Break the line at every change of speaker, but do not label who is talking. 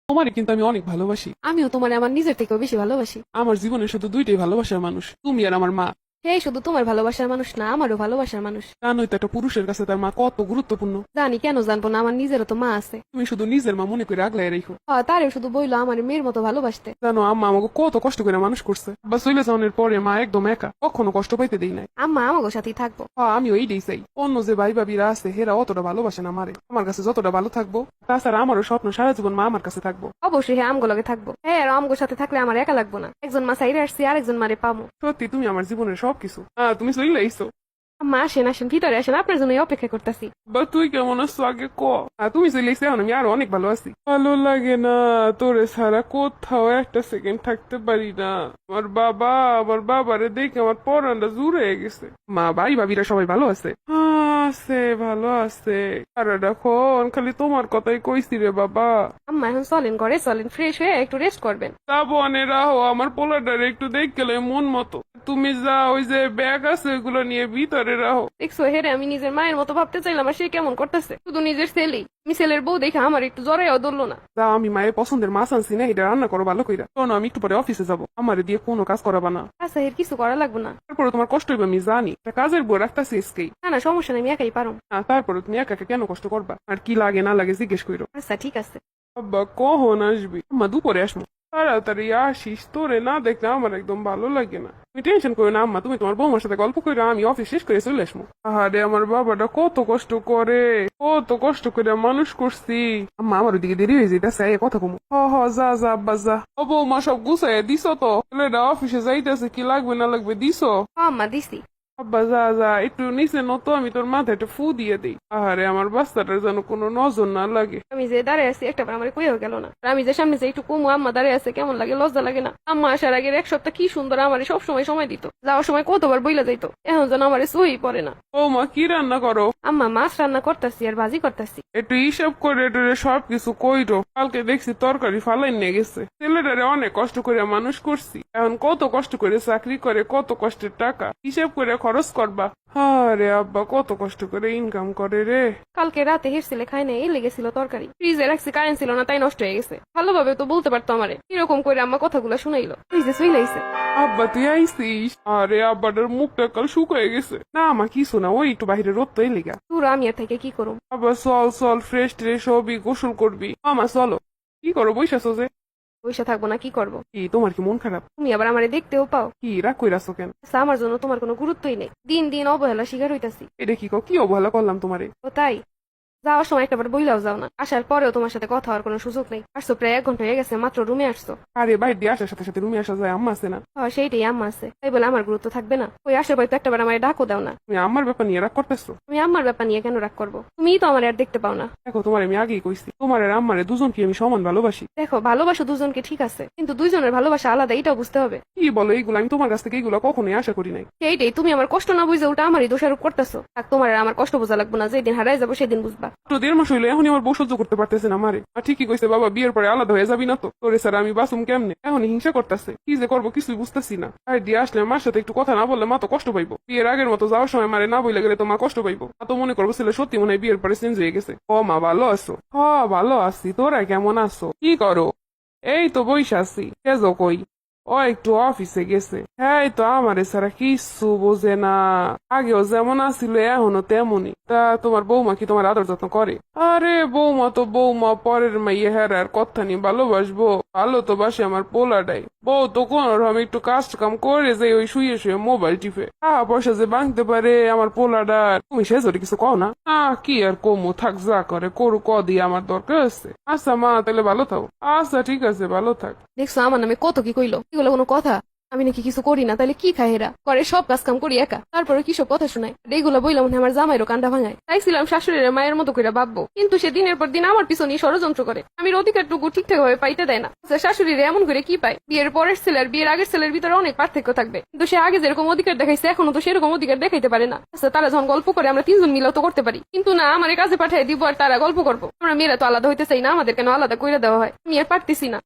তোমারে কিন্তু আমি অনেক ভালোবাসি।
আমিও তোমার আমার নিজের থেকেও বেশি ভালোবাসি।
আমার জীবনে শুধু দুইটাই ভালোবাসার মানুষ, তুমি আর আমার মা।
হে শুধু তোমার ভালোবাসার মানুষ না, আমারও ভালোবাসার মানুষ।
জানোই তো একটা পুরুষের কাছে তার মা কত গুরুত্বপূর্ণ।
জানি, কেন জানবো না, আমার নিজেরও তো মা আছে।
তুমি শুধু নিজের মা মনে করে আগলায় রেখো।
তারেও শুধু বইলো আমার মেয়ের মতো ভালোবাসতে।
জানো আম্মা আমাকে কত কষ্ট করে মানুষ করছে, বা চলে যাওয়ার পরে মা একদম একা, কখনো কষ্ট পাইতে দেই নাই।
আম্মা আমাকে সাথেই থাকবো।
আমিও এইটাই চাই। অন্য যে ভাই ভাবিরা আছে হেরা অতটা ভালোবাসে না মারে, আমার কাছে যতটা ভালো থাকবো। তাছাড়া আমারও স্বপ্ন সারা জীবন মা আমার কাছে থাকবো।
অবশ্যই হ্যাঁ, আমগো লগে থাকবো। হ্যাঁ, আর আমগোর সাথে থাকলে আমার একা লাগবো না। একজন মা সাইরে আসছি, আরেকজন মারে পামো।
সত্যি তুমি আমার জীবনের সবকিছু। তুমি চলে আইসো।
আম্মা আসেন আসেন, ভিতরে আসেন, আপনার জন্য অপেক্ষা করতেছি।
বা তুই কেমন আছো আগে ক। তুমি চলে এসে এখন আমি আরো অনেক ভালো আছি। ভালো লাগে না তোরে ছাড়া কোথাও একটা সেকেন্ড থাকতে পারি না। আমার বাবারে দেখে আমার পরানটা জুড়ে গেছে। মা ভাই ভাবিরা সবাই ভালো আছে? আছে, ভালো আছে। সারাক্ষণ খালি তোমার কথাই কইছি রে বাবা।
আম্মা এখন চলেন, ঘরে চলেন, ফ্রেশ হয়ে একটু রেস্ট করবেন।
যাবো অনে রাহো, আমার পোলাটারে একটু দেখ গেলে মন মতো। তুমি যা ওই যে ব্যাগ আছে ওগুলো নিয়ে ভিতরে রাহো।
দেখছো হেরে, আমি নিজের মায়ের মতো ভাবতে চাইলাম, আর সে কেমন করতেছে। শুধু নিজের ছেলেই, আমি ছেলের বউ দেখে আমার একটু জরাইও ধরলো না।
যা, আমি মায়ের পছন্দের মাছ আনছি না, এটা রান্না করো ভালো কইরা। শোনো, আমি একটু পরে অফিসে যাবো, আমারে দিয়ে কোনো কাজ করাবা না।
আচ্ছা, এর কিছু করা লাগবে না।
তারপরে তোমার কষ্ট হইবে আমি জানি, তা কাজের বউ রাখতেছি এসকেই।
না না, সমস্যা নেই, আমি একাই পারো।
তারপরে তুমি একা একা কেন কষ্ট করবা, আর কি লাগে না লাগে জিজ্ঞেস করো।
আচ্ছা ঠিক আছে।
আব্বা কখন আসবি? আম্মা দুপুরে আসবো। তাড়াতাড়ি আসিস, তোরে না দেখলে আমার একদম ভালো লাগে না। তুমি টেনশন করো না আম্মা, তুমি তোমার বৌমার সাথে গল্প করো, আমি অফিস শেষ করে চলে আসবো। আরে আমার বাবাটা কত কষ্ট করে, কত কষ্ট করে মানুষ করছি। আম্মা আমার ওদিকে দেরি হয়ে যেতেছে, কথা কমো। যা যা আব্বা যা। ও বৌমা সব গুছাইয়া দিছো তো? ছেলেটা অফিসে যাইতেছে, কি লাগবে না লাগবে দিছো?
আম্মা দিছি।
আব্বা যা যা, একটু নিচে নত, আমি তোর মাথায় একটা ফু দিয়ে দিই। আরে আমার বাচ্চাটার যেন কোনো নজর না লাগে।
আমি যে দাঁড়িয়ে আছি একটা বার আমার কইও গেল না। আর আমি যে সামনে যে একটু কমু, আম্মা দাঁড়িয়ে আছে, কেমন লাগে, লজ্জা লাগে না? আম্মা আসার আগের এক সপ্তাহ কি সুন্দর আমার সব সময় দিত, যাওয়ার সময় কতবার বইলা যাইতো। এখন যেন আমার সই পড়ে না।
ও মা, কি রান্না করো?
আম্মা মাছ রান্না করতেছি আর ভাজি করতেছি।
একটু হিসাব করে টরে সবকিছু কইরো। কালকে দেখছি তরকারি ফালাই নিয়ে গেছে। ছেলেটারে অনেক কষ্ট করে মানুষ করছি, এখন কত কষ্ট করে চাকরি করে, কত কষ্টের টাকা হিসাব করে খরচ করবা। আরে আব্বা কত কষ্ট করে ইনকাম করে রে।
কালকে রাতে হেরছিলে খাই নাই, এই লেগেছিল তরকারি, ফ্রিজে রাখছি, কারেন্ট ছিল না, তাই নষ্ট হয়ে গেছে। ভালোভাবে তো বলতে পারতো আমারে, এরকম করে আম্মা কথাগুলো শুনাইলো, ফ্রিজে চইলাইছে।
আব্বা তুই আইসিস? আরে আব্বাটার মুখটা কাল শুকায় গেছে। না আমার কিছু না, ওই একটু বাইরে রোদ তো এলিগা।
পুরো আমি আর থেকে কি করুম।
আব্বা চল চল, ফ্রেশ ট্রেশ হবি, গোসল করবি। মামা চলো। কি করো বইসাছো যে?
পয়সা থাকবো না, কি করবো?
কি তোমার কি মন খারাপ?
তুমি আবার আমারে দেখতেও পাও।
কি রাগ কইরাছো কেন?
আচ্ছা, আমার জন্য তোমার কোনো গুরুত্বই নেই, দিন দিন অবহেলা শিকার হইতাছি।
এটা কি অবহেলা করলাম তোমারে?
ও তাই? যাওয়ার সময় একটাবার বইলাও যাও না, আসার পরেও তোমার সাথে কথা হওয়ার কোনো সুযোগ নেই। আসছো প্রায় 1 ঘন্টা হয়ে গেছে, মাত্র রুমে আসছো।
আরে বাইরে দিয়ে আসার সাথে সাথে রুমে আসা যায়? আম্মা আছে না?
সেইটাই, আম্মা আছে, তাই বলে আমার গুরুত্ব থাকবে না? ওই আসার পর তো একটাবার আমার ডাকও দাও না।
তুমি আমার ব্যাপার নিয়ে রাগ করতেছো?
আমি আম্মার ব্যাপার নিয়ে কেন রাগ করবো? তুমিই তো আমার আর দেখতে পাও না।
দেখো তোমার আমি আগেই কইছি, তোমার আর আমারে দুজনকে আমি সমান ভালোবাসি।
দেখো, ভালোবাসো দুজনকে ঠিক আছে, কিন্তু দুইজনের ভালোবাসা আলাদা, এটাও বুঝতে হবে।
কি বলো এইগুলো? আমি তোমার কাছ থেকে এইগুলো কখনোই আশা করি নাই।
সেইটাই, তুমি আমার কষ্ট না বুঝে উল্টা আমারই দোষারোপ করতেছো। আর তোমার আর আমার কষ্ট বোঝা লাগবে না, যেদিন হারাই যাবো সেদিন বুঝবা।
তো 1.5 মাস হইলো, এখনই আমার বউ সহ্য করতে পারতেছে না আমারে। আর ঠিকই কইছে বাবা, বিয়ের পরে আলাদা হয়ে যাবি না তো? তোরে স্যার আমি বাসুম কেমনে? এখন হিংসা করতেছে, কি যে করবো কিছুই বুঝতেছি না। আর দিয়ে আসলে মার সাথে একটু কথা না বললে মা তো কষ্ট পাইবো। বিয়ের আগের মতো যাওয়ার সময় মারে না বইলে গেলে তো মা কষ্ট পাইবো। তো মনে করবো ছেলে সত্যি মনে হয় বিয়ের পরে চেঞ্জ হয়ে গেছে। ও মা ভালো আছো? ভালো আছি, তোরা কেমন আছো? কি করো? এই তো বইসা আছি। কেজো কই? ও একটু অফিসে গেছে। হ্যাঁ তো আমারে ছাড়া কিছু বোঝে না। আগেও যেমন আসিল এখনো তেমনই। তা তোমার বৌমা কি তোমার আদর যত্ন করে? আরে বৌমা তো বৌমা, পরের মাইয়ে হেরার কথা নিয়ে ভালোবাসবো? ভালো তো বাসে আমার পোলাটাই। বউ তো কোন রকম একটু কাজ কাম করে যে ওই শুয়ে শুয়ে মোবাইল টিপে। পয়সা যে ভাঙতে পারে আমার পোলাটার, তুমি সে যদি কিছু কও না। কি আর কমু, থাক যা করে করু, দিয়ে আমার দরকার আছে। আচ্ছা মা তাহলে ভালো থাকো। আচ্ছা ঠিক আছে, ভালো থাক।
দেখছো আমার নামে কত কি কইলো, এগুলো কোনো কথা? আমি নাকি কিছু করি না, তাহলে কি খায় এরা? করে সব কাজ কাম করি একা, তারপরে কিসব কথা শোনায়। এইগুলো বইলাম মনে হয় আমার জামাইরও কান্ডা ভাঙায়। চাইছিলাম শাশুড়ির মায়ের মতো করে ভাববো, কিন্তু সে দিনের পর দিন আমার পিছনে ষড়যন্ত্র করে। আমি অধিকারটুকু ঠিকঠাক ভাবে পাইতে দেয় না। শাশুড়ির এমন করে কি পায়? বিয়ের পরের ছেলে আর বিয়ের আগের ছেলের ভিতরে অনেক পার্থক্য থাকবে, কিন্তু সে আগে যেরকম অধিকার দেখাইছে এখনো তো সেরকম অধিকার দেখাইতে পারে না। তারা যখন গল্প করে আমরা 3জন মিলেও তো করতে পারি, কিন্তু না, আমার কাজে পাঠিয়ে দিব আর তারা গল্প করবো। আমরা মেয়েরা তো আলাদা হইতে চাই না, আমাদের কেন আলাদা করে দেওয়া হয়? আমি আর পারতেছি না।